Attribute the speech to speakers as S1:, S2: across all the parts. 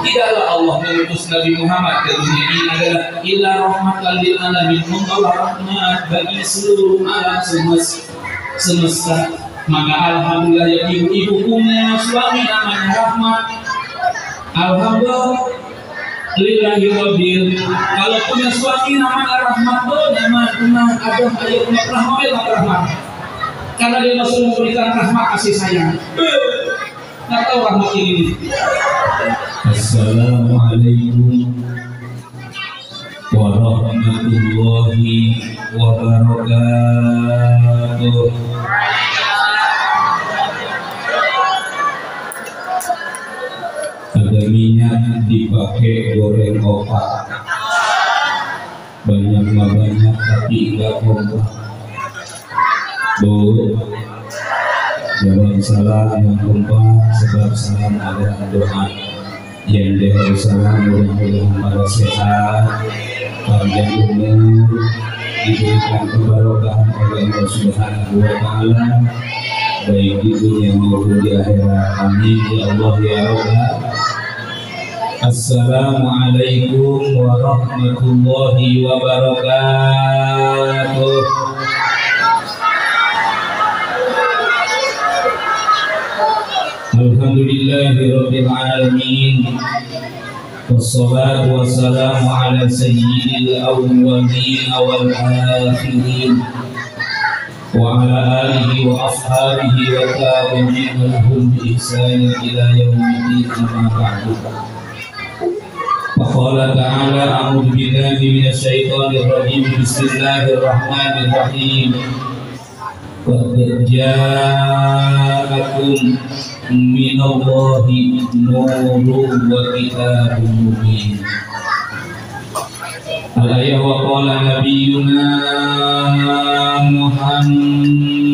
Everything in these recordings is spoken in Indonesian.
S1: Tidaklah Allah mengutus Nabi Muhammad ke dunia ini adalah illa rahmatan lil alamin, membawa rahmat bagi seluruh alam semesta. Maka alhamdulillah ya ibu-ibu punya suami namanya Rahmat. Alhamdulillah lillahi rabbil. Kalau punya suami namanya Rahmat, nama Adam ayat Rahmat. Karena dia masih memberikan rahmat kasih sayang. Nggak tahu rahmat ini. Assalamualaikum warahmatullahi wabarakatuh. Ada minyak dipakai goreng opak, banyak tapi enggak kompak. Bu, jangan salah yang kompak, sebab salam adalah doa. Yang dia salam mudah-mudahan pada sehat, panjang umur, diberikan keberkahan oleh Allah Subhanahu wa Ta'ala, baik di dunia maupun di akhirat. Amin ya Allah ya Rabbal. Assalamualaikum warahmatullahi wabarakatuh. Alhamdulillahirabbil alamin. Wassalatu wassalamu ala sayyidil awwalin wal akhirin wa ala alihi wa ashabihi wa tabi'in lahum bi ihsan ila yaumiddin, amma ba'du. Faqala ta'ala a'udzu billahi minasyaitonir rajim. Bismillahirrahmanirrahim. Qad ja'akum minallahi nurun wa kitabun mubin. Al-ayah wa qala nabiyyuna Muhammadun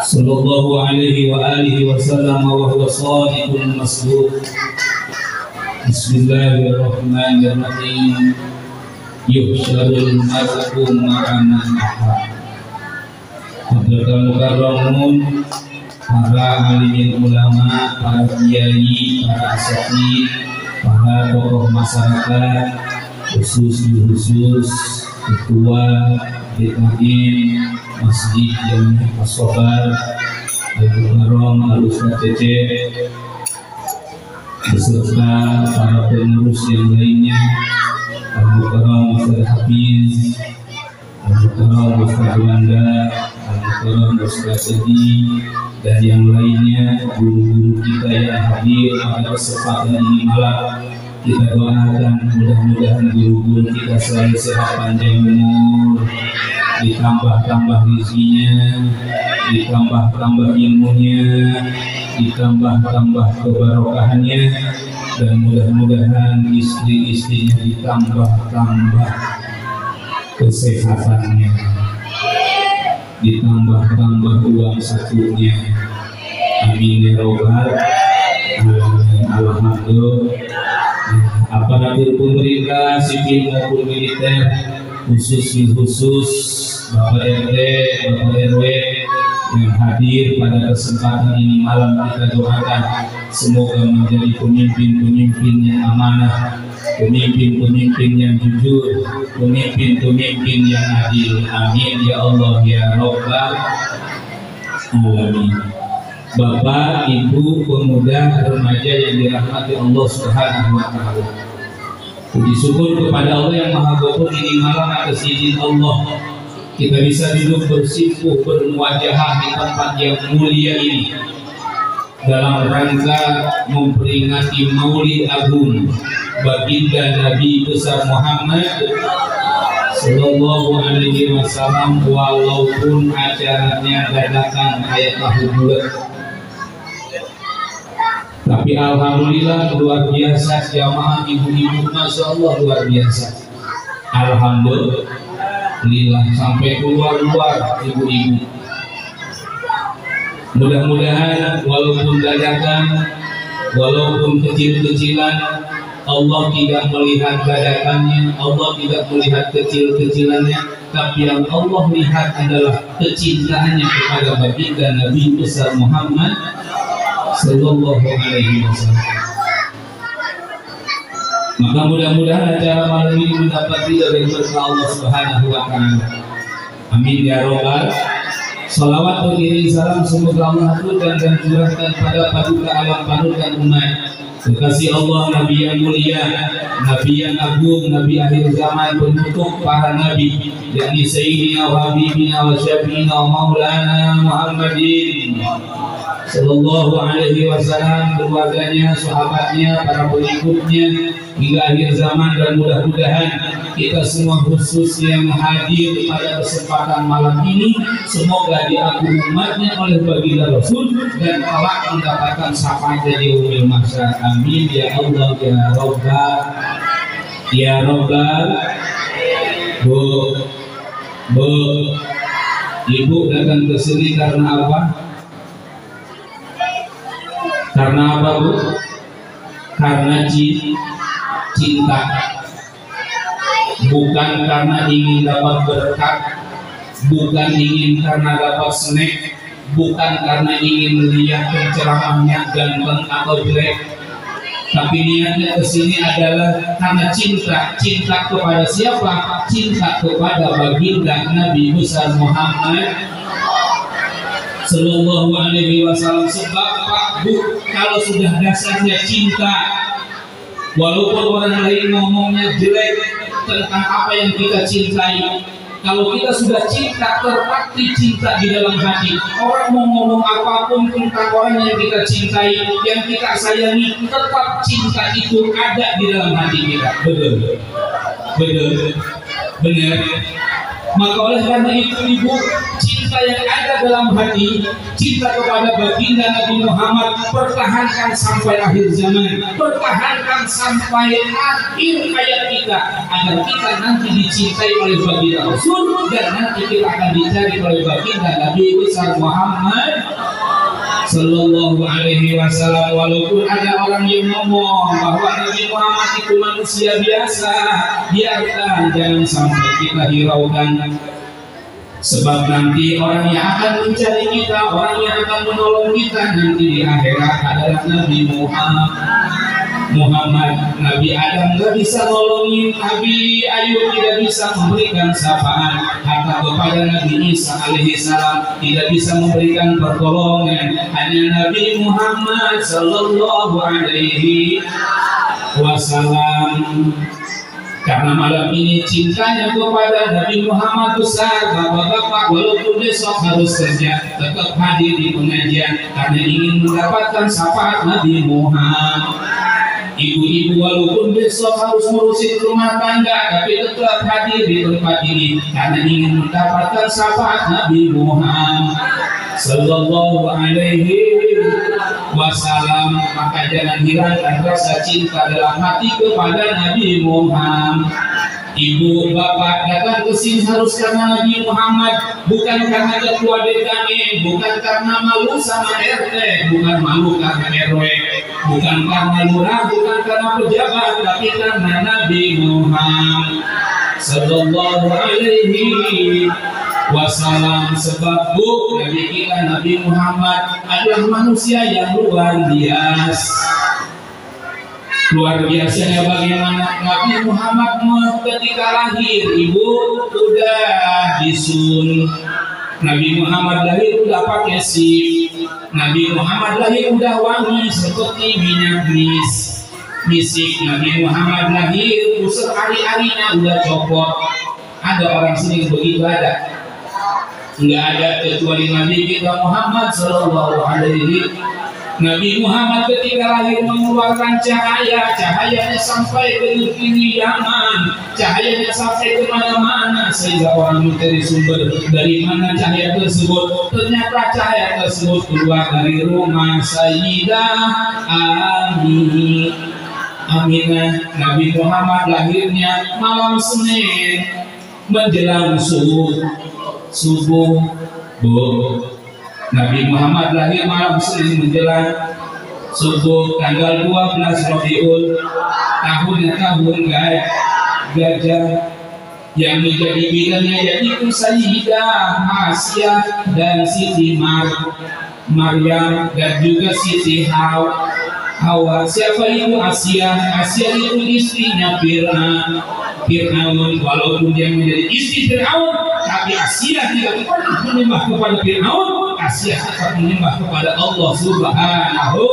S1: sallallahu alaihi wa alihi wa sallam wa huwa shadiqul masduq. Bismillahirrahmanirrahim. Yuhsyarul mar'u ma'a man ahab. Hadratul mukarramun, para alimin ulama, para kiai, para asatidz, para tokoh masyarakat, khusus ketua DKM Masjid Jami As-Sobar, Al-Mukarram Al-Ustaz Cecep, beserta para pengurus yang lainnya, Al-Mukarram Ustaz Hafiz, Al-Mukarram Ustaz Wanda, Al-Mukarram Ustaz Edi, dan yang lainnya, guru-guru kita yang hadir pada kesempatan ini malam. Kita doakan mudah-mudahan guru-guru kita selalu sehat, panjang umur, ditambah-tambah rezekinya, ditambah-tambah ilmunya, ditambah-tambah keberkahannya, dan mudah-mudahan istri-istrinya ditambah-tambah kesehatannya, ditambah-tambah uang satunya. Amin ya Rabbal alamin. Alhamdulillah. Aparatur pemerintah sipil maupun militer, khusus Bapak RT, Bapak RW yang hadir pada kesempatan ini malam, kita doakan semoga menjadi pemimpin-pemimpin yang amanah, pemimpin-pemimpin yang jujur, pemimpin-pemimpin yang adil. Amin ya Allah ya Rabbal alamin. Bapak, Ibu, pemuda, remaja yang dirahmati Allah Subhanahu wa Ta'ala, puji syukur kepada Allah yang Maha Ghafur, ini malam atas izin Allah kita bisa duduk bersimpuh bermuajahah di tempat yang mulia ini dalam rangka memperingati Maulid Agung baginda Nabi besar Muhammad Sallallahu Alaihi Wasallam, walaupun acaranya dadakan kayak tahu bulat. Tapi alhamdulillah luar biasa jamaah ibu-ibu, masya Allah luar biasa. Alhamdulillah sampai keluar ibu-ibu. Mudah-mudahan walaupun dadakan, walaupun kecil-kecilan, Allah tidak melihat dadakannya, Allah tidak melihat kecil-kecilannya, tapi yang Allah lihat adalah kecintaannya kepada baginda Nabi besar Muhammad Sallallahu Alaihi Wasallam. Maka mudah-mudahan acara malam ini mendapat ridha dari Allah Subhanahu Wa Taala. Amin ya robbal. Salawat beriring salam semoga Allah aturkan dan curahkan pada paduka alam panutan umat kekasih Allah, Nabi yang mulia, Nabi yang agung, Nabi akhir zaman, penutup para Nabi, yakni Sayyidina wa Habibina wa Syafi'ina wa Maulana Muhammadin Sallallahu Alaihi Wasallam, keluarganya, sahabatnya, para pengikutnya hingga akhir zaman. Dan mudah-mudahan kita semua khusus yang hadir pada kesempatan malam ini semoga diaku umatnya oleh baginda Rasul dan kelak mendapatkan syafaat dari yaumil mahsyar. Amin ya Allah ya Rabbal ya Rabbal. Bu, Ibu datang ke sini karena apa? Karena apa, Bu? Karena cinta, bukan karena ingin dapat berkat, bukan ingin karena dapat snack, bukan karena ingin melihat penceramahnya ganteng atau jelek, tapi niatnya kesini adalah karena cinta kepada siapa? Cinta kepada baginda Nabi besar Muhammad Sallallahu Alaihi Wasallam. Sebab Pak Bu, kalau sudah dasarnya cinta, walaupun orang lain ngomongnya jelek tentang apa yang kita cintai, kalau kita sudah cinta, terpakti cinta di dalam hati, orang mau ngomong apapun tentang orang yang kita cintai, yang kita sayangi, tetap cinta itu ada di dalam hati kita. Benar. Maka oleh karena itu Ibu, cinta yang ada dalam hati, cinta kepada baginda Nabi Muhammad, pertahankan sampai akhir zaman, pertahankan sampai akhir hayat kita, agar kita nanti dicintai oleh baginda Rasul dan nanti kita akan dicari oleh baginda Nabi besar Muhammad Sallallahu Alaihi Wasallam. Walaupun ada orang yang ngomong bahwa Nabi Muhammad itu manusia biasa, biarkan, jangan sampai kita hiraukan. Sebab nanti orang yang akan mencari kita, orang yang akan menolong kita nanti di akhirat adalah Nabi Muhammad. Nabi Adam tidak bisa nolongin, Nabi Ayub tidak bisa memberikan syafaat, hatta kepada Nabi Isa alaihissalam tidak bisa memberikan pertolongan. Hanya Nabi Muhammad Sallallahu Alaihi Wasallam. Karena malam ini cintanya kepada Nabi Muhammad besar, bapak-bapak walaupun besok harus kerja tetap hadir di pengajian karena ingin mendapatkan syafaat Nabi Muhammad. Ibu-ibu walaupun besok harus ngurusin rumah tangga tapi tetap hadir di tempat ini karena ingin mendapatkan syafaat Nabi Muhammad Sallallahu Alaihi Wasallam. Maka jangan hilangkan rasa cinta dalam hati kepada Nabi Muhammad. Ibu bapak datang ke sini harus karena Nabi Muhammad, bukan karena ketua DKM, bukan karena malu sama RT, bukan malu karena RW, bukan karena lurah, bukan karena pejabat, tapi karena Nabi Muhammad Sallallahu Alaihi Wasallam. Sebab Bu, Nabi kita Nabi Muhammad adalah manusia yang luar biasa. Luar biasanya bagaimana Nabi Muhammad ketika lahir, Ibu udah disun. Nabi Muhammad lahir udah pakai sip. Nabi Muhammad lahir udah wangi seperti minyak misik. Nabi Muhammad lahir usul hari-harinya udah copot. Ada orang sini begitu ada? Enggak ada, kecuali Nabi kita Muhammad Sallallahu Alaihi Wasallam. Nabi Muhammad ketika lahir mengeluarkan cahayanya sampai ke negeri Yaman, cahayanya sampai ke mana-mana sehingga orang mencari sumber dari mana cahaya tersebut. Ternyata cahaya tersebut keluar dari rumah Sayyidah Aminah. Nabi Muhammad lahirnya malam Senin menjelang subuh. Nabi Muhammad lahir malam Senin menjelang subuh tanggal 12 Rabiul tahunnya tahun gajah, yang menjadi bidangnya yaitu Sayyidah Asia dan Siti Maryam dan juga Siti Hawa. Siapa itu Asia? Asia itu istrinya Fir'aun. Walaupun dia menjadi istri Fir'aun, tapi Asia tidak pernah menyembah kepada Fir'aun. Asia tetap menyembah kepada Allah Subhanahu.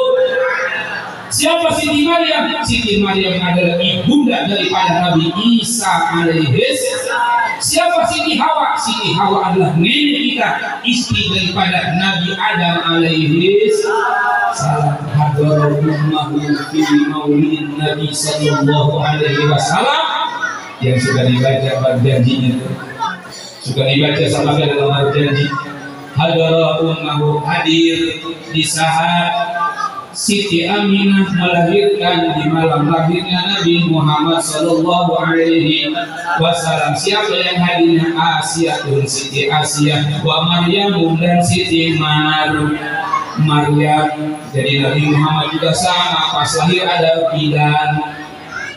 S1: Siapa Siti Maryam? Siti Maryam adalah ibunda daripada Nabi Isa alaihis. Siapa Siti Hawa? Siti Hawa adalah nenek kita, istri daripada Nabi Adam alaihis salam. Hadarullahu fi maulidin Nabi sallallahu alaihi wasallam. Yang sudah dibaca berjanjinya, sudah dibaca sama dalam berjanji. Hadarullahu hadir di saat Siti Aminah melahirkan di malam lahirnya Nabi Muhammad sallallahu alaihi wasallam. Siapa yang hadirnya? Asia dan Siti Asia, wa Maryam dan Siti Maryam. Jadi Nabi Muhammad juga sama, pas lahir ada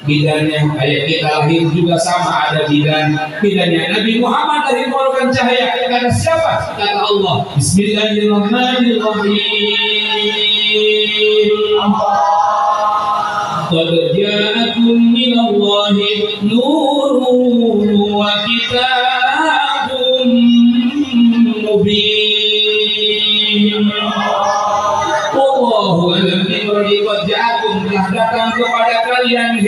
S1: bidannya, kayak kita lahir juga sama ada bidannya. Nabi Muhammad lahir merupakan cahaya. Kata siapa? Kata Allah. Bismillahirrahmanirrahim. Qad ja'akum minallahi nurun wa kitabun mubin. Wallahu a'lam bishawab. Qad ja'akum, telah datang kepada kalian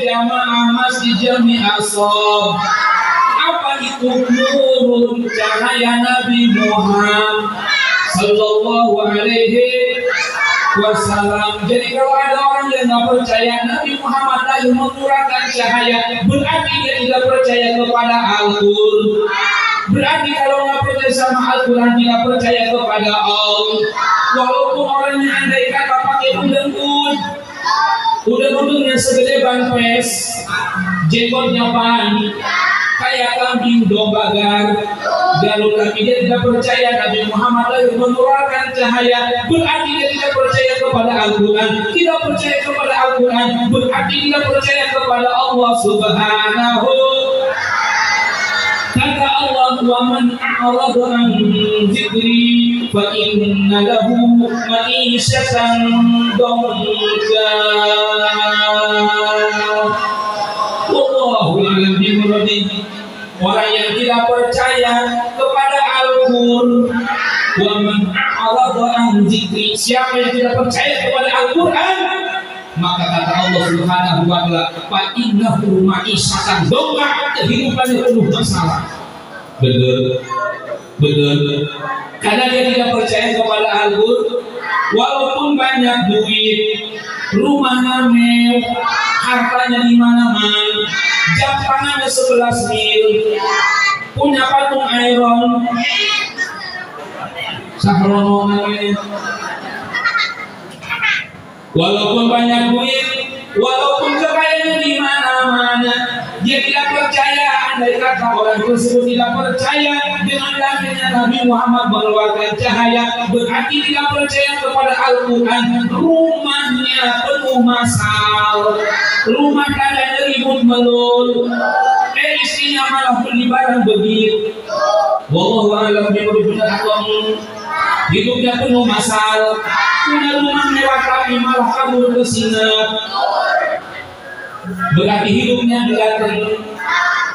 S1: jamaah Masjid Jami Ashab. Apa itu nurun? Cahaya Nabi Muhammad sallallahu alaihi wasallam. Jadi kalau ada orang yang nggak percaya Nabi Muhammad lahir mengurangkan cahaya, berarti dia tidak percaya kepada Al-Qur'an. Berarti kalau nggak percaya sama Al-Qur'an, tidak percaya kepada Allah. Walaupun orangnya andai kata pakai udeng-udengnya segede ban pes, jenggotnya pan kayak kambing domba garut, tapi dia tidak percaya Nabi Muhammad lahir mengeluarkan cahaya, berarti dia tidak percaya kepada Al-Quran. Tidak percaya kepada Al-Quran berarti tidak percaya kepada Allah Subhanahu. Kata Allah, wa man a'rada an dzikri fa inna lahu ma'isyatan dhanka. Wallahu a'lam bishawab. Orang yang tidak percaya kepada Al-Qur'an, wa man a'rada an dzikri, siapa yang tidak percaya kepada Al-Qur'an, maka kata Allah Subhanahu wa ta'ala, fa innahu ma'isyatan dhanka, kehidupannya penuh masalah. Betul. Karena dia tidak percaya kepada Al-Qur'an, walaupun banyak duit, rumahnya mewah, hartanya di mana-mana, jam tangannya 11 mil, punya patung iron, sahrono namanya. Walaupun banyak duit, walaupun kekayaan di mana-mana, dia tidak percaya. Andai kata orang tersebut tidak percaya dengan lahirnya Nabi Muhammad mengeluarkan cahaya, berarti tidak percaya kepada Al-Quran. Rumahnya penuh masalah, rumah tangganya ribut melulu, istrinya malah beli barang begitu. Wallahu a'lam bishawab. Hidupnya penuh masalah, punya rumah mewah tapi malah kabur ke zina, berarti hidupnya dilatih.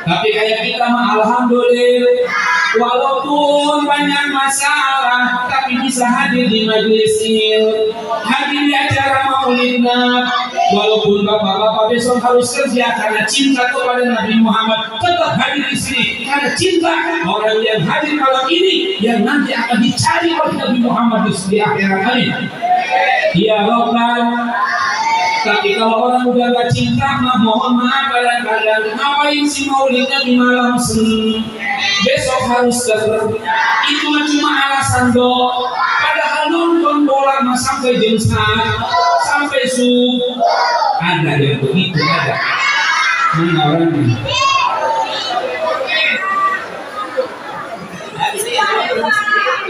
S1: Tapi kayak kita mah alhamdulillah, walaupun banyak masalah tapi bisa hadir di majelis ilmu, hadir di acara maulidnya. Walaupun bapak-bapak besok harus kerja karena cinta kepada Nabi Muhammad, tetap hadir di sini karena cinta. Orang yang hadir malam ini yang nanti akan dicari oleh Nabi Muhammad di akhirat. Amin ya Rabbal. Tapi kalau orang udah gak cinta, mohon maaf kadang-kadang ngapain si maulidnya di malam Senin, besok harus kerja. Itu cuma alasan doang. Padahal nonton bola mah sampai jam 1 sampai subuh. Ada yang begitu, ada. Mana orangnya?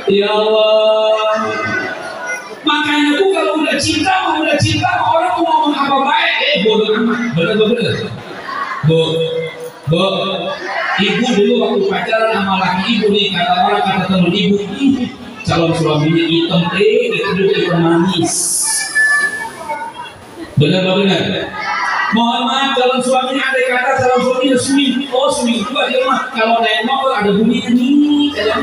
S1: Ya Allah. Makanya bu kalau udah cinta orang mau ngomong apa baik, bodoh amat, bener. Bu, ibu dulu waktu pacaran sama laki ibu nih, kata orang, kata temen ibu, calon suaminya hitam itu manis. Benar-benar. Mohon maaf calon suaminya ada kata calon suaminya swing dua di rumah. Kalau naik motor ada bunyinya nih kayak.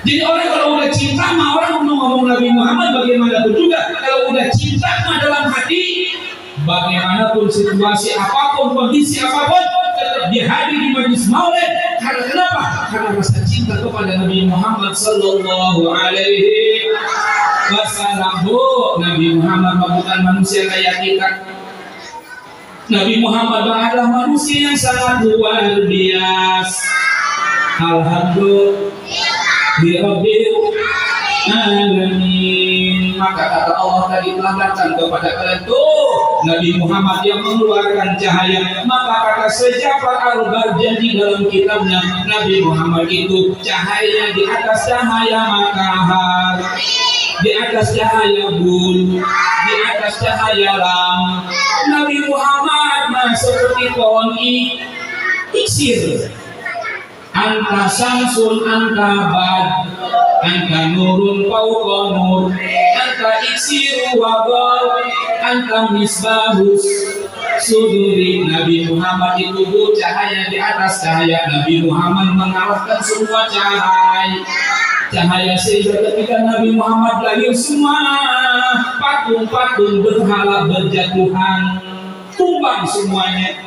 S1: Jadi orang kalau udah cinta mah orang ngomong Nabi Muhammad bagaimanapun juga kalau udah cinta mah dalam hati bagaimanapun situasi apapun kondisi apapun tetap dihadir di majlis maulid. Karena kenapa? Karena rasa cinta kepada Nabi Muhammad sallallahu alaihi wasallam. Nabi Muhammad bukan manusia kayak kita. Nabi Muhammad adalah manusia yang sangat luar biasa. Alhamdulillah Rabbil alamin. Maka kata Allah tadi telah datang kepada kalian tuh Nabi Muhammad yang mengeluarkan cahaya. Maka kata Syafar Al-Barjani dalam kitabnya Nabi Muhammad itu cahaya di atas cahaya matahari, di atas cahaya bul, di atas cahaya lam. Nabi Muhammad seperti pohon iksir. Anta samsun, anta bad, anta nurun fauqa nur, anta iksiru wabal, anta misbahus suduri. Nabi Muhammad itu cahaya di atas cahaya. Nabi Muhammad mengalahkan semua cahaya sehingga ketika Nabi Muhammad lahir semua patung-patung berhala berjatuhan, tumbang semuanya.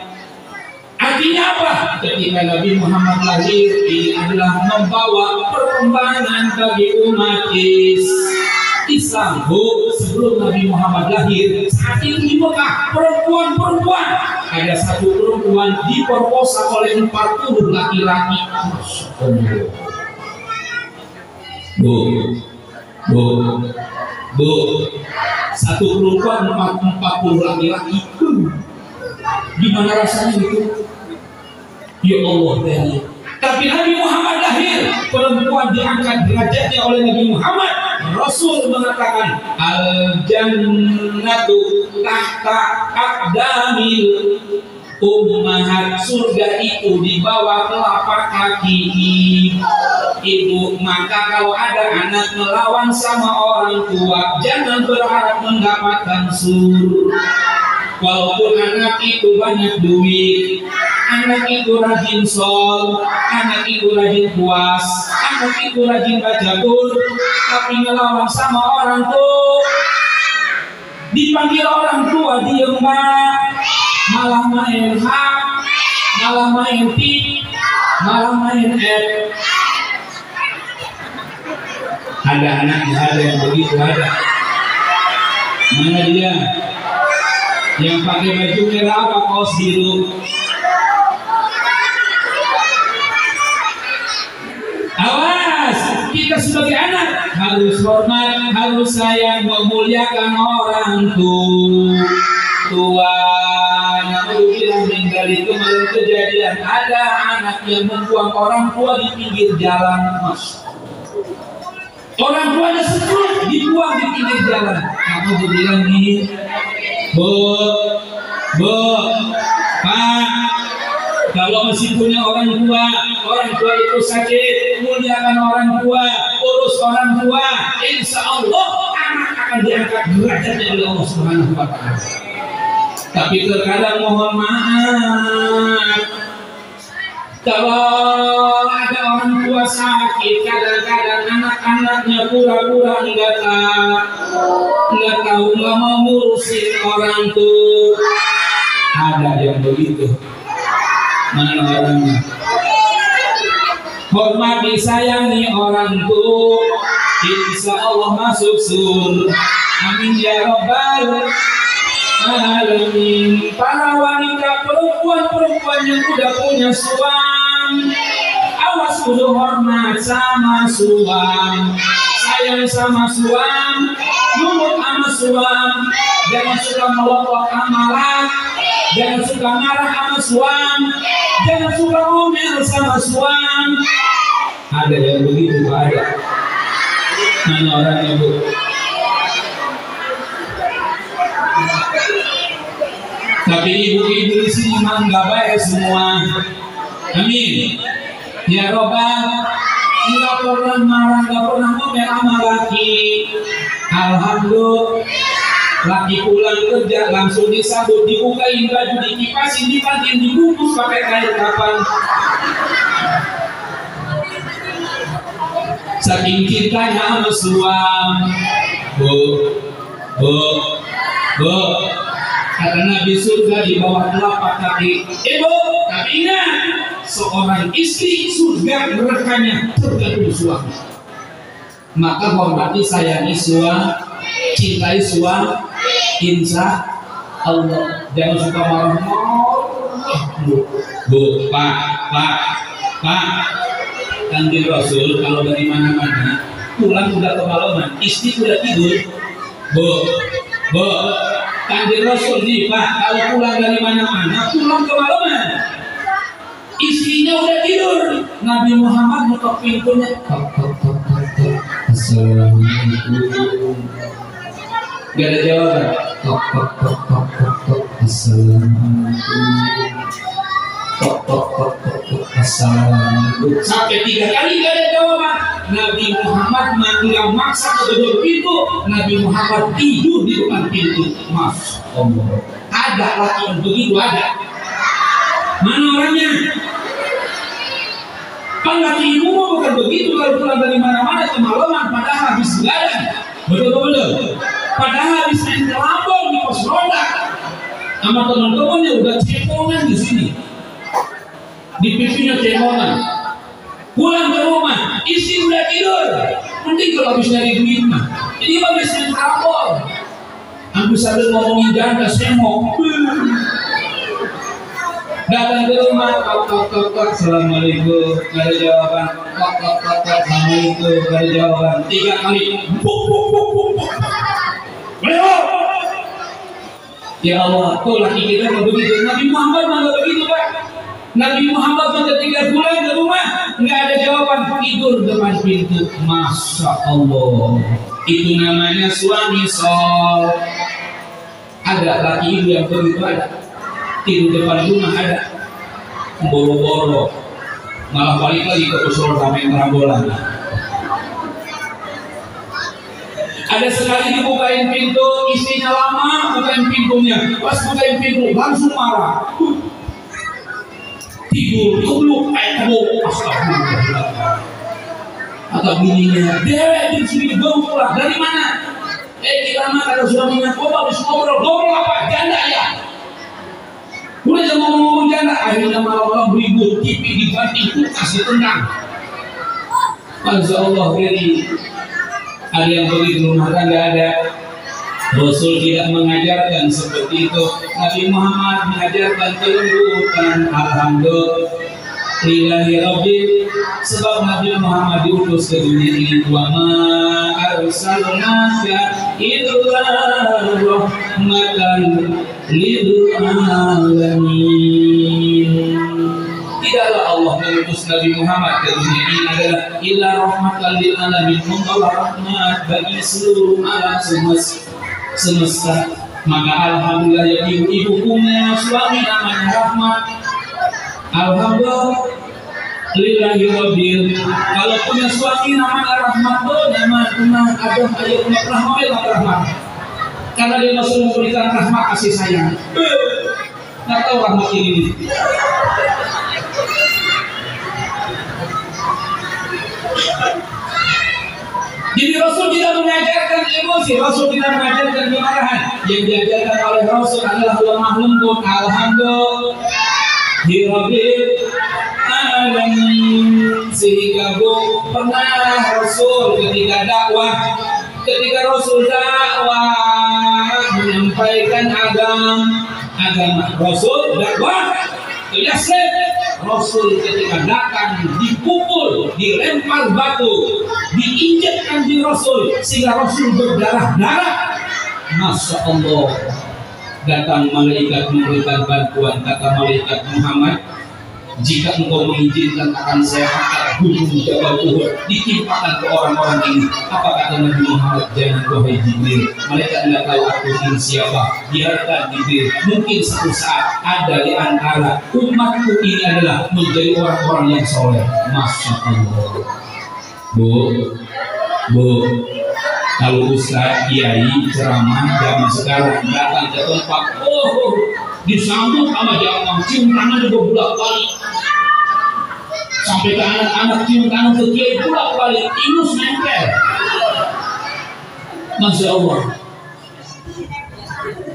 S1: Artinya apa? Ketika Nabi Muhammad lahir, ini adalah membawa perkembangan bagi umat Islam. Sebelum Nabi Muhammad lahir, saat itu di Mekah, perempuan ada satu perempuan diperkosa oleh 40 laki-laki. Bu, satu perempuan 40 laki-laki. Gimana rasanya itu? Ya Allah tanya. Tapi Nabi Muhammad lahir, perempuan diangkat derajatnya oleh Nabi Muhammad. Rasul mengatakan al-jannatu tahta aqdamil ummahat. Surga itu di bawah telapak kaki ibu. Maka kalau ada anak melawan sama orang tua, jangan berharap mendapatkan surga. Walaupun anak itu banyak duit, anak itu rajin sol, anak itu rajin puas, anak itu rajin baca Quran, tapi ngelawan sama orang tua, dipanggil orang tua diem malah main hak, malah main tik, malah main app. Ada anaknya, ada yang begitu, ada. Mana dia? Yang pakai baju merah apa kaos biru? Awas, kita sebagai anak harus hormat, harus sayang, memuliakan orang tua. Namun meninggal itu malah kejadian ada anak yang membuang orang tua di pinggir jalan. Orang tuanya setruk dibuang di pinggir jalan. Kamu bilang nih, Bu, Pak, kalau masih punya orang tua itu sakit, muliakan orang tua, urus orang tua, insya Allah anak akan diangkat derajatnya oleh Allah Subhanahu wa Ta'ala. Tapi terkadang mohon maaf, kalau ada orang tua sakit, kadang-kadang anak-anaknya pura-pura nggak tahu, nggak mau ngurusin orang tua. Ada yang begitu. Mana orangnya? Hormati, sayangi orang tua, insya Allah masuk surga. Amin ya Rabbal alamin. Para wanita, perempuan yang udah punya suami, awas kudu hormat sama suami, sayang sama suami, nurut sama suami, jangan suka melotot amalan, jangan suka marah sama suami, jangan suka ngomel sama suami. Ada yang begitu, ada. Mana orangnya, Bu? Tapi ibu-ibu di sini memang nggak baik semua. Amin. Ya Robbal, nggak pernah marah, gak pernah ngomel sama laki. Alhamdulillah, laki pulang kerja langsung disambut, dibukain baju, dikipasin, dipantin, dibungkus pakai kain kapan. Saking cintanya sama suami. Bu, kata Nabi surga di bawah telapak kaki. Ibu, tapi ingat, seorang istri surga nerakanya tergantung suami. Maka hormati, sayangi suami, cintai suami, insya Allah. Jangan suka marah-marah. Bu, Pak, Kanjeng Rasul kalau dari mana-mana pulang udah kemalaman, istri udah tidur. Bu, Kanjeng Rasul nih Pak, kalau pulang dari mana-mana pulang kemalaman, istrinya udah tidur. Nabi Muhammad buka pintunya, Assalamualaikum. Gak ada jawaban. Assalamualaikum. Assalamualaikum. Sampai 3 kali gak ada jawaban. Nabi Muhammad nggak maksa kedua pintu. Nabi Muhammad tidur di depan pintu. Masya Allah. Ada laki yang begitu, ada. Mana orangnya? Kan laki ibu mau bukan begitu, kalau pulang dari mana-mana kemalaman padahal habis begadang. Betul. Padahal habis main kelabang di pos ronda sama teman-temannya, udah cekongan di sini. Di pipinya cekongan. Pulang ke rumah, istri udah tidur. Nanti kalau habis nyari duit mah, ini habis main kelabang. Aku sambil ngomongin janda semok. Datang ke rumah, tok, Assalamualaikum, gak ada jawaban. Tok, Assalamualaikum, gak ada jawaban. 3 kali, buk. Ya Allah, kok laki kita nggak begitu? Nabi Muhammad nggak begitu Pak. Nabi Muhammad ketika pulang ke rumah nggak ada jawaban, tidur depan pintu. Masya Allah, itu namanya suami sol. Ada laki ibu yang begitu, ada. Tidur depan rumah, ada. Boro-boro, malah balik lagi ke usul ramai terambolan. Ada sekali dibukain pintu, istrinya lama bukain pintunya. Pas bukain pintu langsung marah. Tidur, kebluk, astagfirullah. Kata bininya, Dewek di sini baru pulang. Dari mana? Kita mah kalau suaminya habis ngobrol apa? Janda ya. Udah jangan ngomong janda. Akhirnya malam-malam ribut, TV dibanting, kulkas ditendang. Masya Allah, jadi ada yang begitu rumah tangga ada. Rasul tidak mengajarkan seperti itu. Nabi Muhammad mengajarkan kelembutan. Alhamdulillah Rabbil. Sebab Nabi Muhammad diutus ke dunia ini, wa ma arsalnaka illa rahmatan lil alamin. Tidaklah Allah mengutus Nabi Muhammad ke dunia ini adalah illa rahmatan lil alamin, membawa rahmat bagi seluruh alam semesta. Maka alhamdulillah ya ibu punya suami namanya Rahmat. Alhamdulillah lillahi rabbil. Kalau punya suami namanya Rahmat, nama ada ayat rahmat. Karena dia masih memberikan rahmat kasih sayang. Nggak tahu rahmat ini. Jadi Rasul tidak mengajarkan emosi, Rasul tidak mengajarkan kemarahan. Yang diajarkan oleh Rasul adalah lemah lembut. Alhamdulillah Rabbil alamin. Sehingga pernah Rasul ketika Rasul dakwah menyampaikan agama Rasul dakwah tidak Rasul ketika datang dipukul, dilempar batu, diinjekkan di Rasul sehingga Rasul berdarah-darah. Masya Allah. Datang malaikat memberikan bantuan. Kata malaikat Muhammad, jika engkau mengizinkan akan saya angkat gunung Jabal Uhud ditimpakan ke orang-orang ini. Apa kata Nabi Muhammad? Jangan wahai Jibril, malaikat tidak tahu aku ini siapa. Biarkan Jibril, mungkin suatu saat ada di antara umatku ini adalah menjadi orang-orang yang soleh. Masya Allah. Bu, kalau Ustaz Kiai ceramah zaman sekarang datang ke tempat, disambut sama jamaah, cium tangan juga bolak-balik, sampai ke anak-anak cium tangan ke Kiai bolak-balik, ingus nempel. Masya Allah.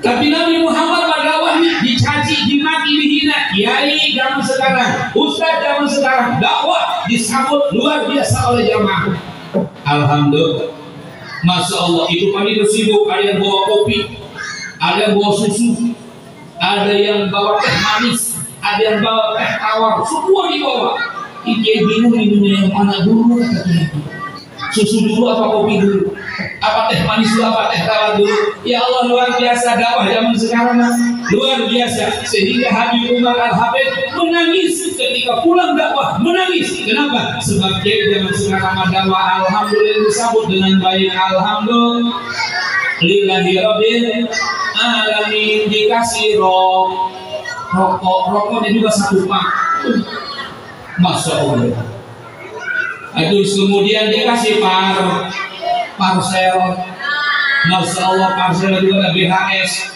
S1: Tapi Nabi Muhammad dakwahnya dicaci, dimaki, dihina. Kiai zaman sekarang, Ustaz zaman sekarang, dakwah disambut luar biasa oleh jamaah. Alhamdulillah. Masya Allah, itu kami bersibuk. Ada yang bawa kopi, ada yang bawa susu, ada yang bawa teh manis, ada yang bawa teh tawar, semua dibawa. Kiai bingung minumnya yang mana dulu, katanya. Susu dulu apa kopi dulu, apa teh manis dulu apa teh tawar dulu. Ya Allah, luar biasa dakwah zaman sekarang, luar biasa. Sehingga Habib Umar Al-Habib menangis ketika pulang dakwah, menangis. Kenapa? Sebab dia zaman sekarang dakwah alhamdulillah disambut dengan baik. Alhamdulillah lillahi rabbil alamin. Dikasih rokoknya juga satu pak. Masya Allah. Terus kemudian dikasih parcel. Masya Allah, parcel juga ada BHS,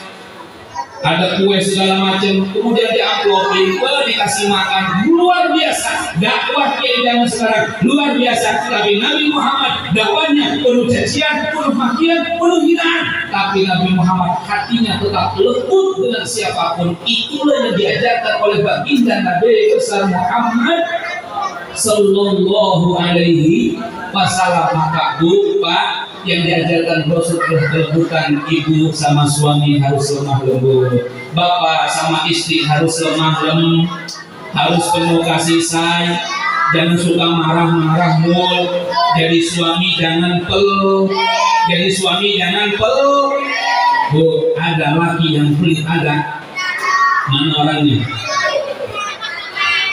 S1: ada kue segala macam. Kemudian diamplopin, dikasih makan. Luar biasa dakwah Kiai zaman sekarang, luar biasa. Tapi Nabi Muhammad dakwahnya penuh cacian, penuh makian, penuh hinaan. Tapi Nabi Muhammad hatinya tetap lembut dengan siapapun. Itulah yang diajarkan oleh baginda Nabi besar Muhammad Sallallahu Alaihi Wasallam. Maka Bu, Pak, yang diajarkan Rasul kelembutan. Ibu sama suami harus lemah lembut, bapak sama istri harus lemah lembut, harus penuh kasih sayang, jangan suka marah-marah mul. Jadi suami jangan peluk, jadi suami jangan peluk. Bu, ada laki yang pelit, ada. Mana orangnya?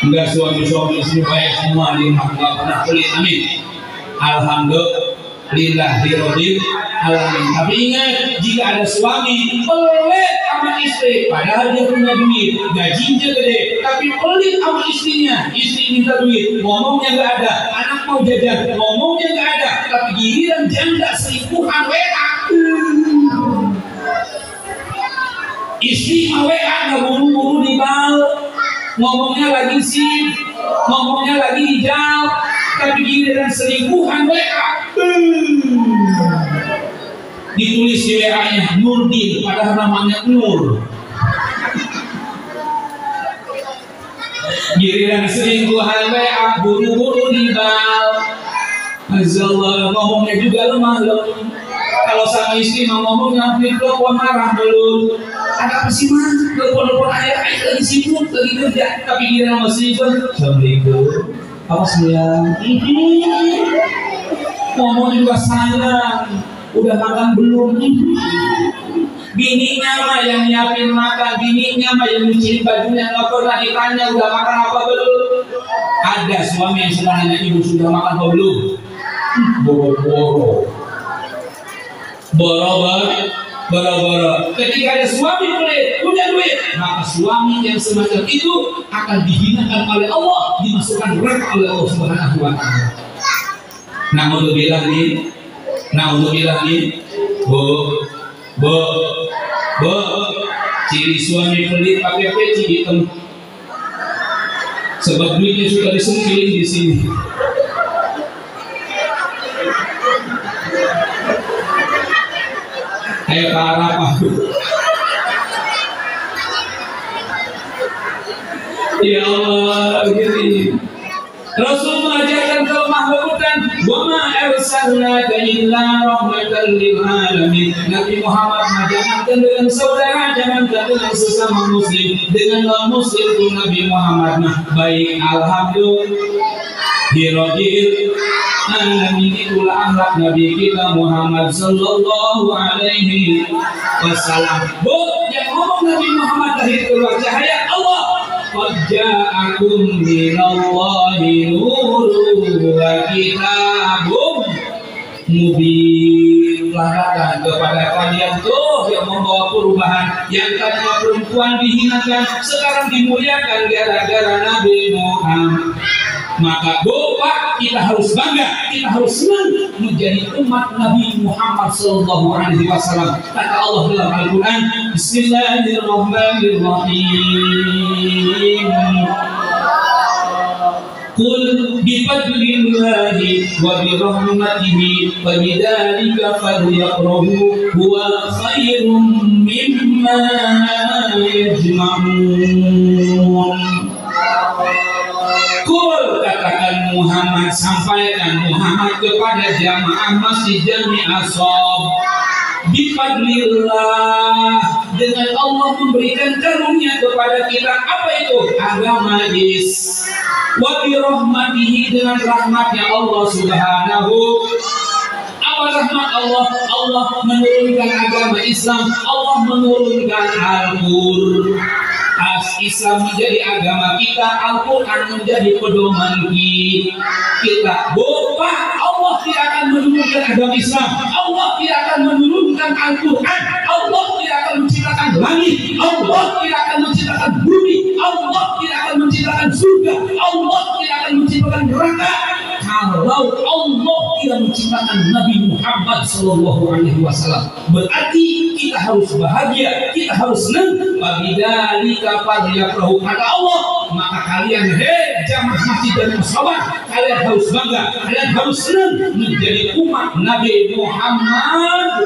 S1: Enggak, suami-suami istri baik semua di rumah, enggak pernah pelit. Amin. Alhamdulillah dirobin alamin. Tapi ingat, jika ada suami pelit sama istri, padahal dia punya duit, gajinya gede, tapi pelit sama istrinya, istri minta duit, ngomongnya nggak ada, anak mau jajan, ngomongnya nggak ada, tapi giliran janda selingkuhan WA. Istri WA nggak buru-buru dibal, ngomongnya lagi sih, ngomongnya lagi hijau, tapi giliran selingkuhan WA. Ditulis di WA-nya Nurdin, padahal namanya Nur. Giliran selingkuhan WA, buru-buru dibal. Azallah, ngomongnya juga lemah lembut. Kalau sama istri mau ngomongnya telepon marah belum. Ada apa sih mas? Telepon ayah lagi sibuk, lagi kerja. Tapi giliran masih sibuk. Assalamualaikum. Apa sayang? Ngomong juga sayang. Udah makan belum? Bininya mah yang nyiapin makan, bininya mah yang nyuciin bajunya, nggak pernah ditanya udah makan apa belum. Ada suami yang sudah nanya ibu sudah makan apa belum? Boro-boro. Ketika ada suami punya duit, maka suami yang semacam itu akan dihinakan oleh Allah, dimasukkan neraka oleh Allah Subhanahu wa Ta'ala. Naudzubillah nih, Bu, ciri suami pelit pakai peci hitam. Sebab duitnya sudah disengkilin di sini. Kayak parah Pak. Ya Allah, gini. Rasul mengajarkan kelemah lembutan. Wa ma arsalnaka illa rahmatan lil alamin. Nabi Muhammad mengajarkan dengan saudara, jangankan dengan sesama muslim, dengan non muslim pun Nabi Muhammad baik. Alhamdulillah. Hirajil alamin, itulah akhlak Nabi kita Muhammad Sallallahu Alaihi Wasallam. Bu, yang ngomong Nabi Muhammad dari keluar cahaya Allah. Qad ja'akum minallahi nurun wa kitabun mubin. Katakan kepada kalian tuh yang membawa perubahan, yang tadinya perempuan dihinakan sekarang dimuliakan gara-gara Nabi Muhammad. Maka Bapak, kita harus bangga, kita harus senang menjadi umat Nabi Muhammad Sallallahu Alaihi Wasallam. Kata Allah dalam Al-Quran, Bismillahirrahmanirrahim. Qul bifadlillahi wa birahmatihi fabidzalika falyafrahu huwa khairum mimma yajma'un. Qul, katakan Muhammad, sampaikan Muhammad kepada jamaah Masjid Jami Ashab, bifadlillah, dengan Allah memberikan karunia kepada kita. Apa itu? Agama Is. Wa birahmatihi, dengan rahmatnya Allah Subhanahu. Apa rahmat Allah? Allah menurunkan agama Islam, Allah menurunkan Al-Qur'an. Islam menjadi agama kita, Al-Quran menjadi pedoman kita. Bapak, Allah tidak akan menurunkan agama Islam, Allah tidak akan menurunkan Al-Quran, Allah tidak akan menciptakan langit, Allah tidak akan menciptakan bumi, Allah tidak akan menciptakan surga, Allah tidak akan menciptakan neraka kalau Allah tidak menciptakan Nabi Muhammad Sallallahu Alaihi Wasallam. Berarti kita harus bahagia, kita harus senang. Fabidzalika falyafrahu, kata Allah, maka kalian, jamaah Masjid Jami Ashab, kalian harus bangga, kalian harus senang menjadi umat Nabi Muhammad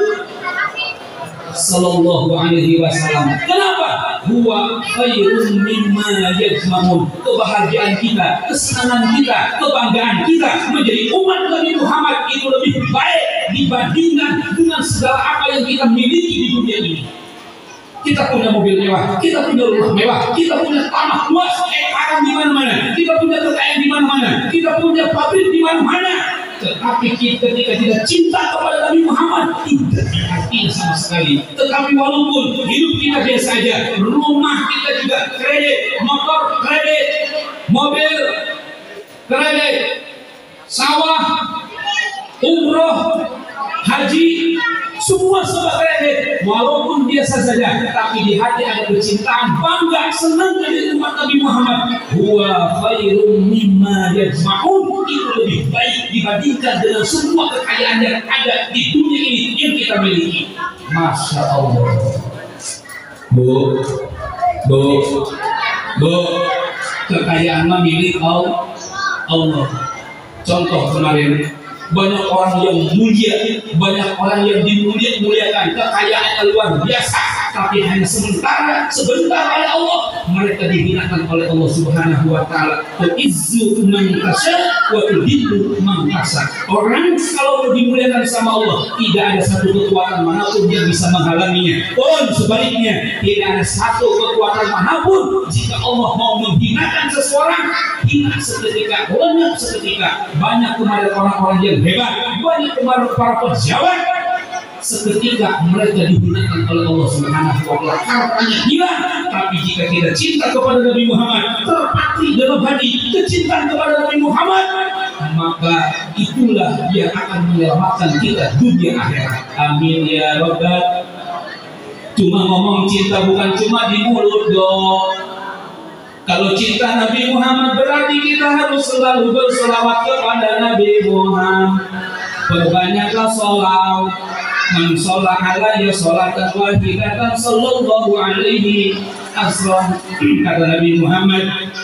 S1: Sallallahu Alaihi Wasallam. Kenapa? Huwa khairun mimma yajma'un. Kebahagiaan kita, kesenangan kita, kebanggaan kita menjadi umat Nabi Muhammad itu lebih baik dibandingkan dengan segala apa yang kita miliki di dunia ini. Kita punya mobil mewah, kita punya rumah mewah, kita punya tanah luas, hektaran di mana-mana, kita punya kekayaan di mana-mana, kita punya pabrik di mana-mana. Tetapi kita ketika tidak cinta kepada Nabi Muhammad, tidak artinya sama sekali. Tetapi walaupun hidup kita biasa saja, rumah kita juga kredit, motor kredit, mobil kredit, sawah, umroh, haji, semua serba kredit, walaupun biasa saja, tapi di hati ada kecintaan, bangga, senang dari umat Nabi Muhammad. Huwa khairum mimma yajma'un, itu lebih baik dibandingkan dengan semua kekayaan yang ada di dunia ini yang kita miliki. Masya Allah. Bu, kekayaan milik Allah. Contoh kemarin, banyak orang yang mulia, banyak orang yang dimuliakan, kekayaannya luar biasa, tapi hanya sebentar oleh Allah, mereka dihinakan oleh Allah Subhanahu wa Ta'ala. Tu'izzu man tasha wa tudhillu man tasha. Orang kalau dimuliakan sama Allah, tidak ada satu kekuatan manapun yang bisa menghalanginya. Pun sebaliknya, tidak ada satu kekuatan manapun jika Allah mau menghinakan seseorang, hina seketika, lenyap seketika. Banyak kemarin orang-orang yang hebat, banyak kemarin para pejabat, seketika mereka dihinakan oleh Allah Subhanahu wa Ta'ala, hartanya hilang. Tapi jika tidak cinta kepada Nabi Muhammad, terpatri dalam hati kecintaan kepada Nabi Muhammad, maka itulah yang akan menyelamatkan kita dunia akhirat. Amin ya Rabbal. Cuma ngomong cinta bukan cuma di mulut dong. Kalau cinta Nabi Muhammad berarti kita harus selalu berselawat kepada Nabi Muhammad. Perbanyaklah sholawat. Man sholla alaihi sholatan wahidatan sallallahu alaihi wasallam. Kata Nabi Muhammad,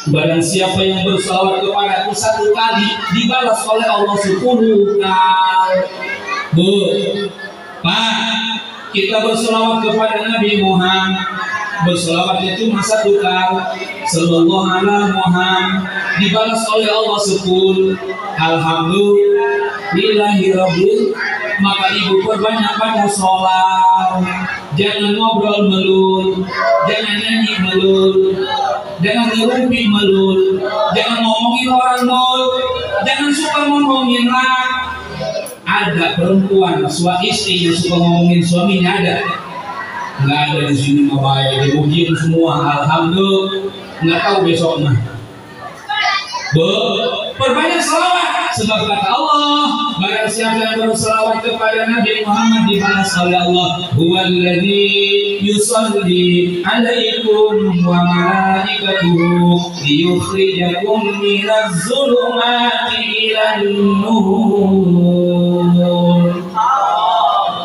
S1: barang siapa yang berselawat kepada aku satu kali, dibalas oleh Allah 10 kali. Bu, Pak, kita berselawat kepada Nabi Muhammad, berselawatnya cuma satu kali, sallallahu alaihi Muhammad, dibalas oleh Allah 10. Alhamdulillahirabbil. Maka ibu perbanyak pada sholat, jangan ngobrol melul, jangan nyanyi melul, jangan ngerumpi melul, jangan ngomongin orang melul, jangan suka ngomongin lah. Ada perempuan istri yang suka ngomongin suaminya, ada? Nggak ada di sini mah, baik dipujiin semua, alhamdulillah. Nggak tahu besok mah. Perbanyak salawat, sebab kata Allah, barang siapa yang bersalawat kepada Nabi Muhammad dibalas oleh Allah. Huwallazi yusalli alaikum wa malaikatuhu liyukhrijakum minaz zulumati ilan nur.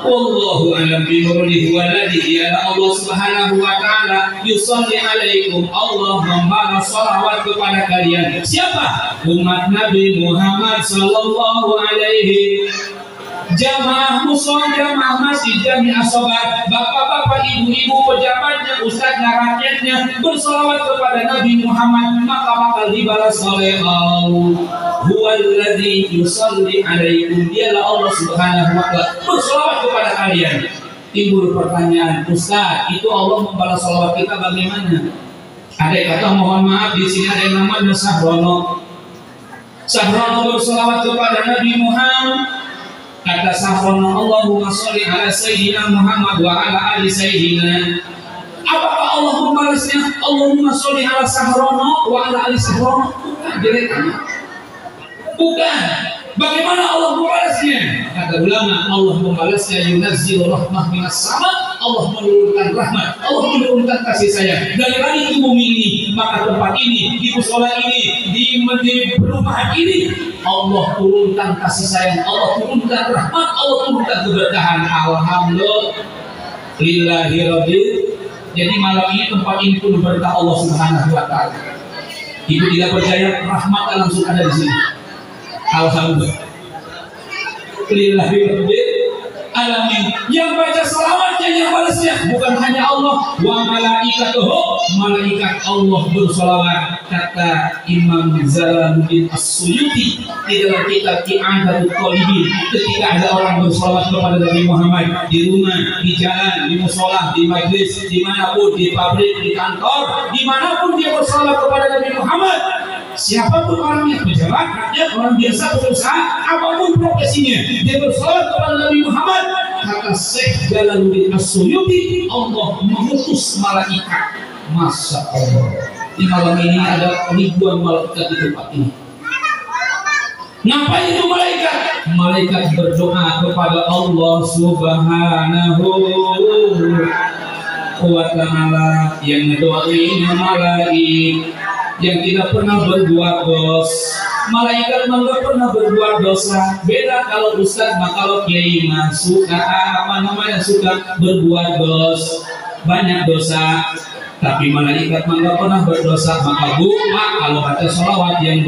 S1: Wallahu a'lam bimuradihi. Walladhi ya Allah subhanahu wa ta'ala yusalli alaikum, Allah membalas salawat kepada kalian. Siapa? Umat Nabi Muhammad sallallahu alaihi. Jamaah musola, jamaah masjid, jamiah sobat, bapak-bapak, ibu-ibu, pejabatnya, ustadznya, rakyatnya bersalawat kepada Nabi Muhammad, maka bakal dibalas oleh Allah. Huwallazi yusalli alaikum, dialah Allah subhanahu wa ta'ala bersalawat kepada kalian. Timbul pertanyaan, Ustaz, itu Allah membalas salawat kita bagaimana? Ada yang kata mohon maaf, di sini ada yang namanya Sahrono. Sahrono bersalawat kepada Nabi Muhammad. Kata Sahrono, Allahumma sholli ala Sayyidina Muhammad wa ala ali Sayyidina. Apakah Allah membalasnya? Allahumma sholli ala Sahrono wa ala ali Sahrono? Bukan, direkannya. Bukan. Bagaimana Allah membalasnya? Kata ulama, Allah membalasnya yunazzilu rahmah minas sama. Allah menurunkan rahmat, Allah menurunkan kasih sayang dari langit ke bumi ini. Maka tempat ini, di musola ini, di perumahan ini, Allah turunkan kasih sayang, Allah turunkan rahmat, Allah turunkan keberkahan. Alhamdulillahirabbil. Jadi malam ini tempat ini pun berkah Allah Subhanahu wa ta'ala. Ibu tidak percaya, rahmat langsung ada di sini. Alhamdulillah. Alamin. Yang baca salawatnya, yang balasnya bukan hanya Allah. Wa malaikatuhu, malaikat Allah bersalawat. Kata Imam Zalaluddin As-Suyuti di dalam kitab I'adatul Talibin, ketika ada orang bersalawat kepada Nabi Muhammad di rumah, di jalan, di musola, di majlis, dimanapun, di pabrik, di kantor, dimanapun dia bersalawat kepada Nabi Muhammad. Siapapun orangnya, pejabat, rakyat, orang biasa, pengusaha, apapun profesinya, dia bersalawat kepada Nabi Muhammad. Kata Syekh Jalaluddin As-Suyuti, Allah mengutus malaikat. Masya Allah. Di malam ini ada ribuan malaikat di tempat ini. Ngapain itu malaikat? Malaikat berdoa kepada Allah Subhanahu wa ta'ala. Yang ngedoain malaikat yang tidak pernah berbuat dosa. Malaikat nggak pernah berbuat dosa. Beda kalau ustaz, maka kalau kiai suka suka berbuat dosa, banyak dosa. Tapi malaikat nggak pernah berdosa. Maka kalau baca sholawat yang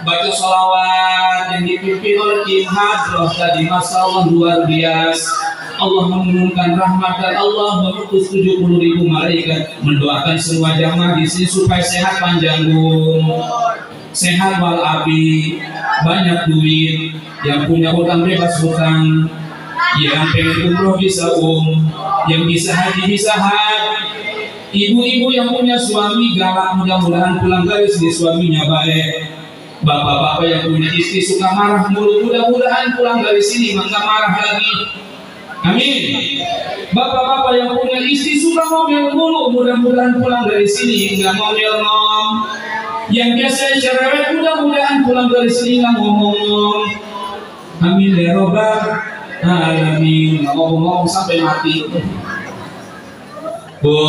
S1: baca sholawat yang dipimpin oleh Kim Hadroh tadi, masya Allah luar biasa. Allah menurunkan rahmat dan Allah mengutus 70.000 malaikat mendoakan semua jamaah di sini supaya sehat panjang umur, sehat walafiat, banyak duit, yang punya utang bebas hutang, yang pengen umroh bisa yang bisa haji bisa haji. Ibu-ibu yang punya suami galak mudah-mudahan pulang dari sini suaminya baik. Bapak-bapak yang punya istri suka marah mulu, mudah-mudahan pulang dari sini nggak marah lagi. Amin. Bapak-bapak yang punya istri suka ngomel mulu, mudah-mudahan pulang dari sini nggak ngomel-ngom. Yang biasa cerewet, mudah-mudahan pulang dari sini nggak ngomong-ngomong. Amin ya robbal alamin. Ngomong-ngomong sampai mati. Bu,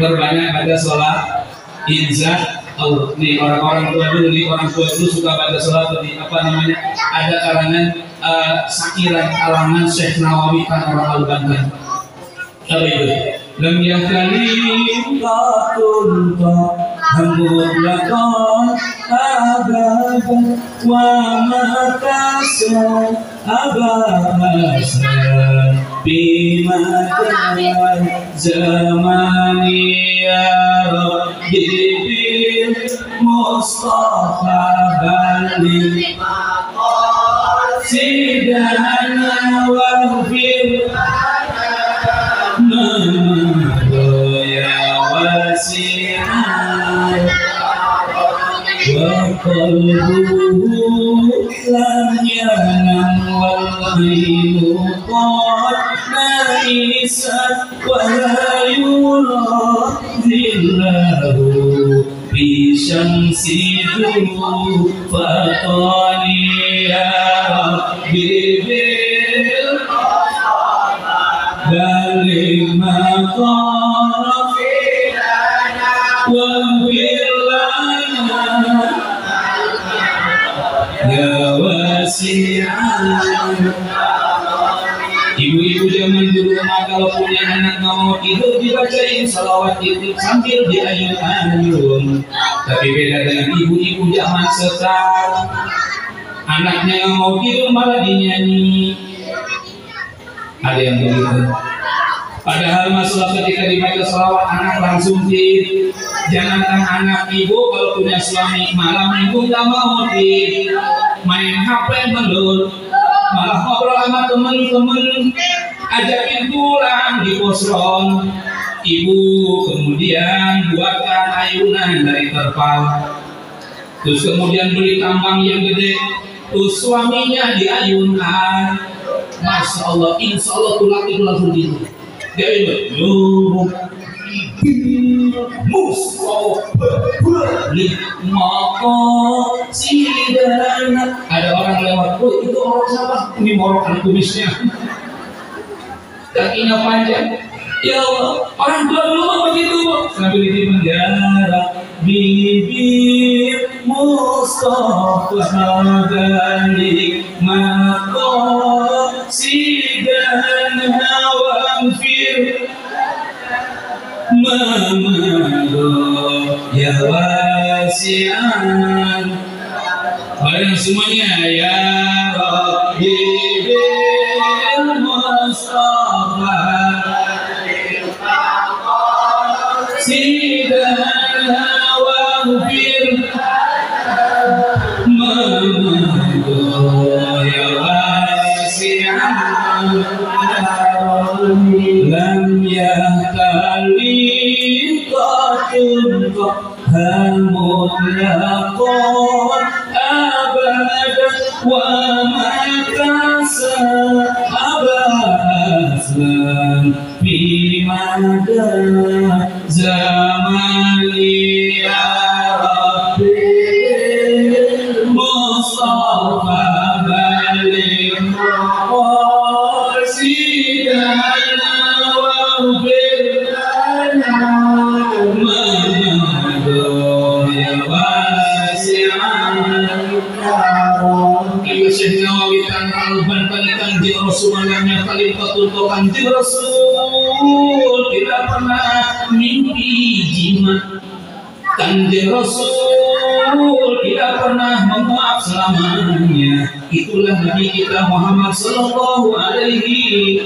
S1: perbanyak pada sholat izah. Oh, nih orang-orang tua dulu, suka baca sholat di ada kalangan sakiran kalangan Syekh Nawawi kan orang Al-Banten. Apa itu? Lam yakalim qatun hamdulillah abadan wa makasa abasan bimadan zamani ya Rabbi Mustafa balik sidana waghfir ya wasi'an wa qalbuhu lam yanam wal ghaibu qad naisat wa la yuradillahu bisyamsi fatani ya Rabbi bil balik maqam wa bilana ya wasi'an. Ibu-ibu zaman dulu kalau punya anak mau tidur dibacain salawat itu sambil diayun-ayun. Tapi beda dengan ibu-ibu zaman sekarang, anaknya mau tidur malah dinyanyi. Ada yang begitu. Padahal masalah ketika dibaca salawat anak langsung tidur. Jangankan anak ibu kalau punya suami malam ibu nggak mau tidur, main HP melulu. Malah ngobrol sama temen-temen, ajakin pulang di posron. Ibu kemudian buatkan ayunan dari terpal, terus kemudian beli tambang yang gede, terus suaminya diayunkan. Masya Allah, insya Allah tulang itu langsung tidur. Dia itu ada orang lewat, oh itu orang siapa? Ini morokan kumisnya, kakinya panjang. Ya Allah, orang tua dulu begitu sambil di penjara. Bibir Mustafa balik maqasidan wa'fir Mamadu ya wasi'an. Bareng semuanya ya Rabbi bil Mustafa sidana wa'fir Mamadu ya wasi'an. Lam yahtali qatun mutlaqan abadan wa makasa abaslan fi mada zamani ya Rabbi Mustafa balik sidana wa'fir lana Mamadu ya wasi'an. Kaya Syekh Nawawi Tan'alban Kanjeng Rasul malamnya kalimatul Kanjeng Rasul tidak pernah mimpi jimat. Kanjeng Rasul tidak pernah menguap selamanya. Itulah Nabi kita Muhammad sallallahu alaihi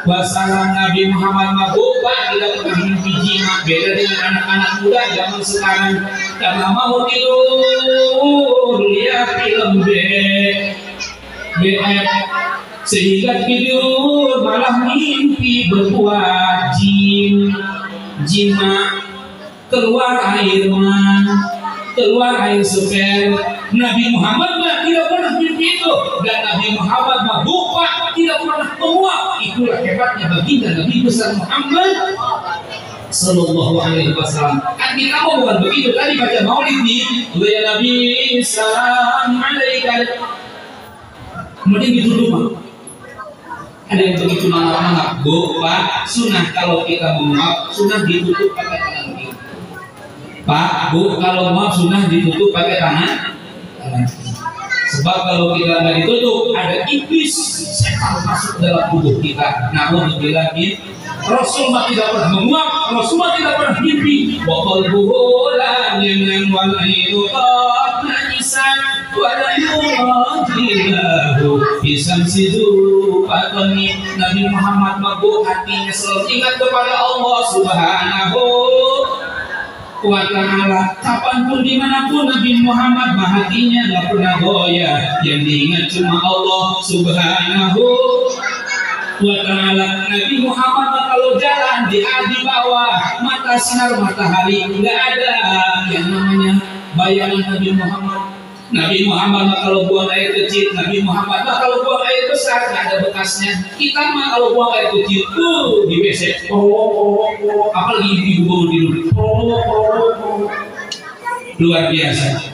S1: wasallam. Nabi Muhammad Mabupa tidak pernah mimpi jimat. Beda dengan anak-anak muda zaman sekarang, karena mau tidur lihat film BF sehingga tidur malah mimpi berbuat jimat, keluar air man, keluar air seper. Nabi Muhammad tidak pernah mimpi itu, dan Nabi Muhammad Mabupa tidak pernah menguap. Itulah hebatnya baginda Nabi besar Muhammad sallallahu alaihi wasallam. Kan kita mau bukan begitu tadi baca maulid nih, ya Nabi salam alaika, kemudian ditutup. Ada yang begitu manggap-manggap, Bu, Pak, sunnah kalau kita menguap, sunnah ditutup pakai tangan kiri. Pak, Bu, kalau menguap sunnah ditutup pakai tangan kiri. Sebab kalau kita nggak ditutup, ada iblis setan masuk dalam tubuh kita. Namun lebih lagi, Rasulullah tidak pernah menguap, Rasulullah tidak pernah mimpi. Wa qalbuhu lam yanam wal ainu qad najisan wa la yuradilahu bisamsidu fatani. Nabi Muhammad mabuk hatinya selalu ingat kepada Allah Subhanahu wa ta'ala. Kapanpun dimanapun Nabi Muhammad hatinya nggak pernah goyah, yang diingat cuma Allah Subhanahu wa ta'ala. Nabi Muhammad kalau jalan di bawah mata sinar matahari, nggak ada yang namanya bayangan Nabi Muhammad. Nabi Muhammad kalau buang air kecil, Nabi Muhammad kalau buang air besar nggak ada bekasnya. Kita mah kalau buang air kecil tuh di WC, apalagi ibu bangun tidur, luar biasa.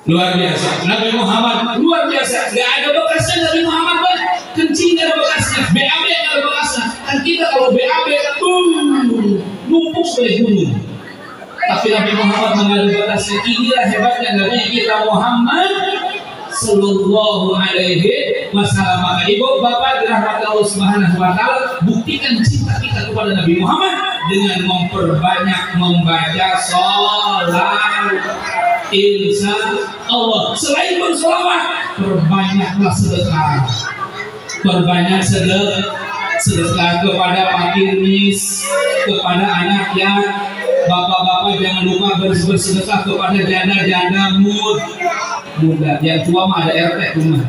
S1: Luar biasa, Nabi Muhammad luar biasa. Gak ada bekasnya Nabi Muhammad, kan kencing gak ada bekasnya, BAB gak ada bekasnya. Kan kita kalau BAB numpuk sebagai gunung. Tapi Nabi Muhammad mengadu bekasnya. Inilah hebatnya Nabi kita Muhammad Sallallahu Alaihi Wasallam. Maka ibu bapak dirahmati Allah Subhanahu Wa Taala, buktikan cinta kita kepada Nabi Muhammad dengan memperbanyak membaca sholawat. Insya Allah. Selain bersolawat, perbanyaklah sedekah. Perbanyak sedekah kepada fakir mis, kepada anak yang bapak-bapak jangan lupa bersedekah kepada janda-janda muda. Yang tua mah ada RT rumah.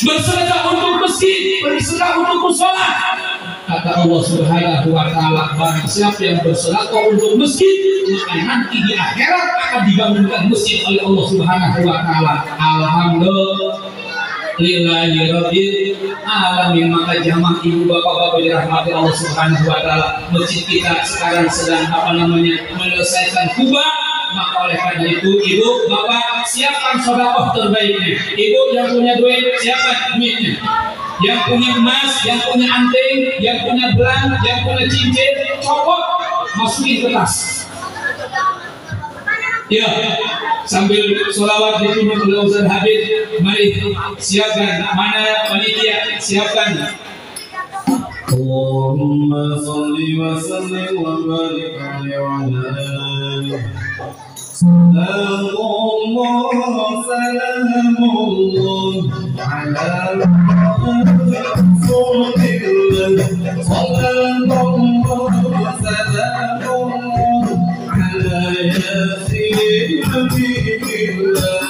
S1: Bersedekah untuk masjid, bersedekah untuk musola. Kata Allah Subhanahu Wa Taala, barang siapa yang bersedekah untuk masjid, maka nanti di akhirat akan dibangunkan masjid oleh Allah Subhanahu Wa Taala. Alhamdulillahirabbil alamin. Maka jamaah ibu bapak-bapak dirahmati Allah Subhanahu Wa Taala, masjid kita sekarang sedang menyelesaikan kubah. Maka oleh karena itu ibu bapak siapkan sedekah terbaiknya. Ibu yang punya duit siapkan duitnya. Yang punya emas, yang punya anting, yang punya belang, yang punya cincin, copot, masukin ke tas. Ya, sambil sholawat dipimpin oleh Ustaz Habib, mari siapkan. Mana panitia? Siapkan.
S2: Allahumma salli wa sallim wa barik alaihi wa ala alihi. Salamullah salamullah ala Rasulillah. Salamullah salamullah ala yasin nabiillah.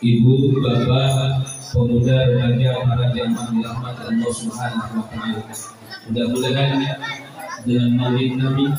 S1: Ibu, Bapak, pemuda, remaja, para jamaah dirahmati Allah Subhanahu wa Ta'ala. Mudah-mudahan dengan maulid Nabi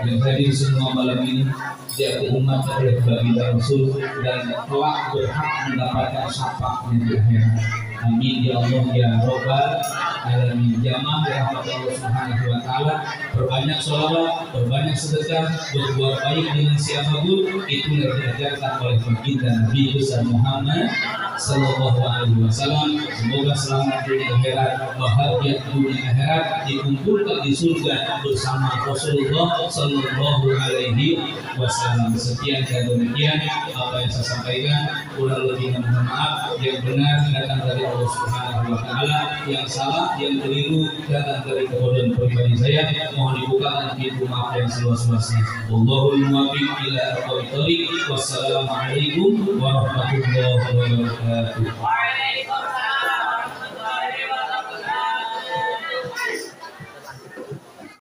S1: yang hadir semua malam ini dia umat oleh baginda Rasul dan kelak berhak mendapatkan syafaatnya di akhirat. Amin ya Allah ya Rabbal alamin. Jamaah dirahmati Allah Subhanahu wa Ta'ala, perbanyak sholawat, perbanyak sedekah, berbuat baik dengan siapapun, itu yang diajarkan oleh baginda Nabi besar Muhammad Sallallahu Alaihi Wasallam. Semoga selamat dunia akhirat, bahagia dunia akhirat, dikumpulkan di surga bersama Rasulullah Sallallahu Alaihi Wasallam. Sekian dan demikian apa yang saya sampaikan, kurang lebih mohon maaf. Yang benar datang dari Allah Subhanahu wa Ta'ala, yang salah, yang keliru datang dari kebodohan pribadi saya. Mohon dibukakan pintu maaf yang seluas-luasnya. Wallahul muwaffiq ila aqwamit thoriq. Wassalamualaikum warahmatullahi wabarakatuh.